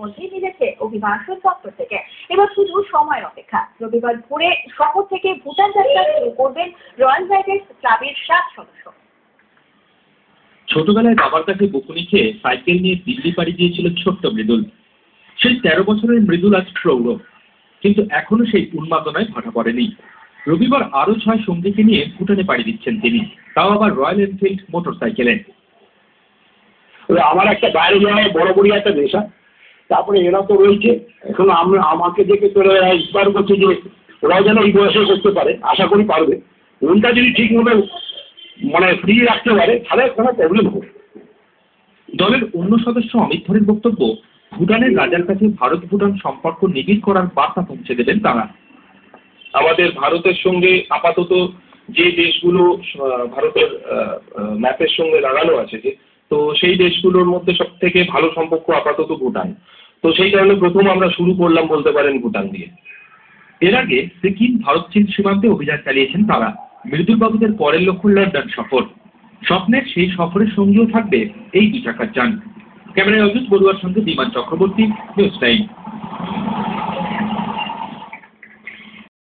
ইতিমধ্যেই মিলেছে অভিবাসন দপ্তর থেকে। এবার শুধু সময়ের অপেক্ষা। রবিবার ভোরে শহর থেকে ভুটান যাত্রা শুরু করবেন রয়্যাল রাইডার্স ক্লাবের 7 সদস্য। ছোটবেলায় বাবার কাছে বকুনি খেয়ে সাইকেল নিয়ে দিল্লি পাড়ি দিয়েছিল ছোট্ট মৃদুল। সেই 13 বছরের মৃদুল আজ প্রৌঢ়, কিন্তু এখনো সেই উন্মাদনায় ভাটা পড়েনি। রবিবার আরো 6 সঙ্গীকে নিয়ে ভুটানে পাড়ি দিচ্ছেন তিনি, তাও আবার রয়্যাল এনফিল্ড মোটর সাইকেলে। আমার একটা বাইরে যাওয়ার বড় একটা নেশা, তারপরে এরা তো রয়েছে, এখন আমাকে দেখে তোরা ইন্সপায়ার করছে যে ওরাও যেন এই বয়সে করতে পারে, আশা করি পারবে। মনটা যদি ঠিক মতো ফ্রি রাখতে পারে তাহলে কোনো প্রবলেম হবে। দলের অন্য সদস্য অমিত ধরের বক্তব্য, ভুটানের রাজার কাছে ভারত ভুটান সম্পর্ক নিবিড় করার বার্তা পৌঁছে দেবেন তারা। আমাদের ভারতের সঙ্গে আপাতত যে দেশগুলো ভারতের ম্যাপের সঙ্গে লাগানো আছে, তো সেই দেশগুলোর মধ্যে সব থেকে ভালো সম্পর্ক আপাতত ভুটান। তো সেই কারণে প্রথম আমরা শুরু করলাম বলতে পারেন ভুটান দিয়ে। এর আগে সিকিম ভারত চীন সীমান্তে অভিযান চালিয়েছেন তারা। মৃদুল বাবুদের পরের লক্ষ্য লন্ডন সফর। স্বপ্নের সেই সফরের সঙ্গেও থাকবে এই 2 চাকার যান। ক্যামেরায় অজিত বড়ুয়ার সঙ্গে বিমান চক্রবর্তী, নিউজ টাইম।